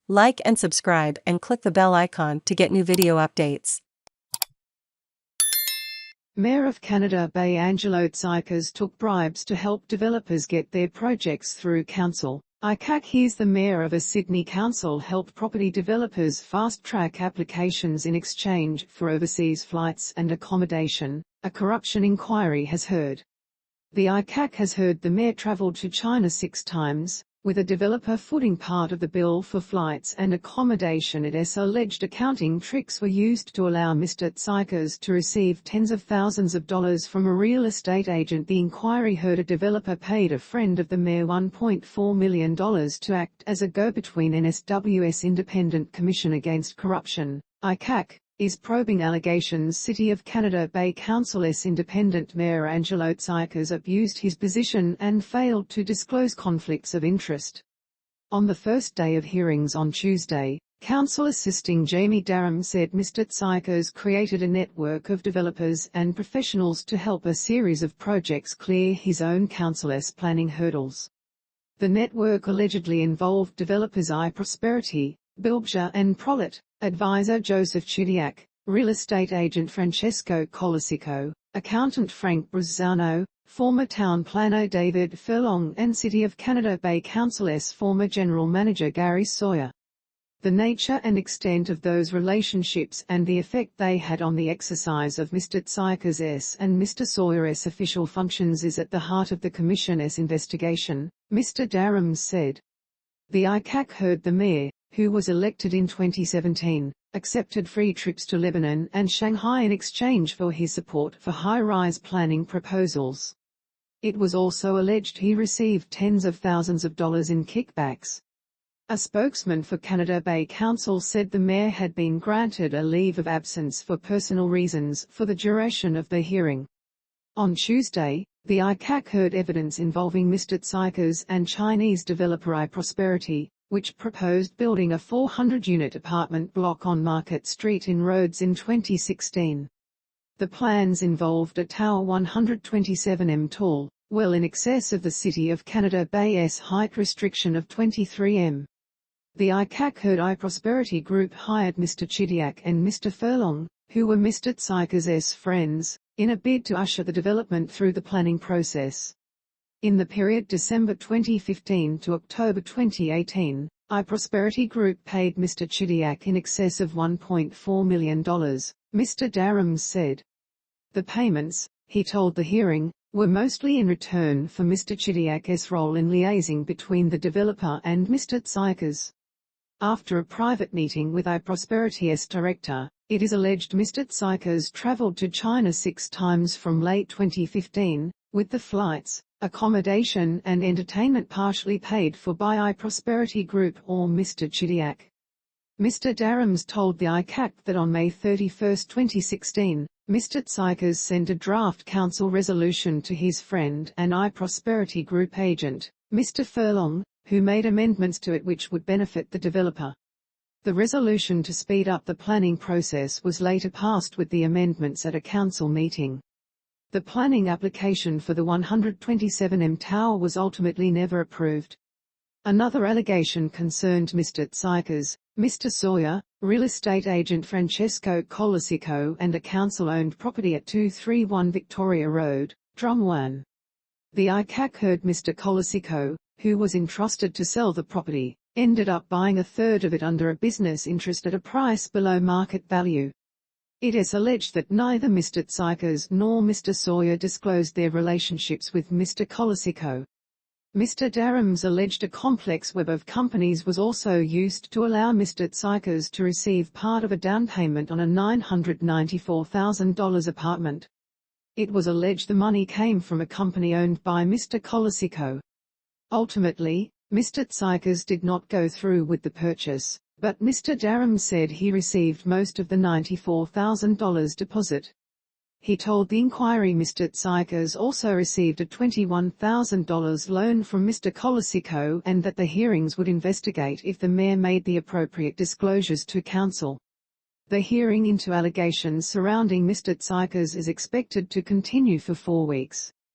Like and subscribe and click the bell icon to get new video updates. Mayor of Canada Bay Angelo Tsirekas took bribes to help developers get their projects through council. ICAC hears the Mayor of a Sydney council help property developers fast-track applications in exchange for overseas flights and accommodation, a corruption inquiry has heard. The ICAC has heard the Mayor travelled to China 6 times, with a developer footing part of the bill for flights and accommodation. It is alleged accounting tricks were used to allow Mr Tsirekas to receive tens of thousands of dollars from a real estate agent. The inquiry heard a developer paid a friend of the Mayor $1.4 million to act as a go-between. NSW's Independent Commission Against Corruption, ICAC, is probing allegations City of Canada Bay Council's independent Mayor Angelo Tsirekas abused his position and failed to disclose conflicts of interest. On the first day of hearings on Tuesday, Council Assisting Jamie Darams said Mr Tsirekas created a network of developers and professionals to help a series of projects clear his own council's planning hurdles. The network allegedly involved developers iProsperity, Billbergia and Prolet, advisor Joseph Chidiac, real estate agent Francesco Colacicco, accountant Frank Bruzzano, former town planner David Furlong, and City of Canada Bay Council's former general manager Gary Sawyer. The nature and extent of those relationships and the effect they had on the exercise of Mr Tsirekas and Mr Sawyer's official functions is at the heart of the Commission's investigation, Mr Darams said. The ICAC heard the Mayor, who was elected in 2017, accepted free trips to Lebanon and Shanghai in exchange for his support for high-rise planning proposals. It was also alleged he received tens of thousands of dollars in kickbacks. A spokesman for Canada Bay Council said the Mayor had been granted a leave of absence for personal reasons for the duration of the hearing. On Tuesday, the ICAC heard evidence involving Mr Tsirekas and Chinese developer iProsperity, which proposed building a 400-unit apartment block on Marquet Street in Rhodes in 2016. The plans involved a tower 127 m tall, well in excess of the City of Canada Bay's height restriction of 23 m. The ICAC heard iProsperity Group hired Mr Chidiac and Mr Furlong, who were Mr Tsirekas' friends, in a bid to usher the development through the planning process. In the period December 2015 to October 2018, iProsperity Group paid Mr Chidiac in excess of $1.4 million, Mr Darams said. The payments, he told the hearing, were mostly in return for Mr Chidiac's role in liaising between the developer and Mr Tsirekas. After a private meeting with iProsperity's director, it is alleged Mr Tsirekas travelled to China 6 times from late 2015, with the flights, accommodation and entertainment partially paid for by iProsperity Group or Mr Chidiac. Mr Darams told the ICAC that on May 31, 2016, Mr Tsirekas sent a draft council resolution to his friend and iProsperity Group agent, Mr Furlong, who made amendments to it which would benefit the developer. The resolution to speed up the planning process was later passed with the amendments at a council meeting. The planning application for the 127 m tower was ultimately never approved. Another allegation concerned Mr Tsirekas, Mr Sawyer, real estate agent Francesco Colacicco and a council-owned property at 231 Victoria Road, Drummoyne. The ICAC heard Mr Colacicco, who was entrusted to sell the property, ended up buying a third of it under a business interest at a price below market value. It is alleged that neither Mr Tsirekas nor Mr Sawyer disclosed their relationships with Mr Colacicco. Mr Darams alleged a complex web of companies was also used to allow Mr Tsirekas to receive part of a down payment on a $994,000 apartment. It was alleged the money came from a company owned by Mr Colacicco. Ultimately, Mr Tsirekas did not go through with the purchase, but Mr Darams said he received most of the $94,000 deposit. He told the inquiry Mr Tsirekas also received a $21,000 loan from Mr Colacicco and that the hearings would investigate if the Mayor made the appropriate disclosures to council. The hearing into allegations surrounding Mr Tsirekas is expected to continue for 4 weeks.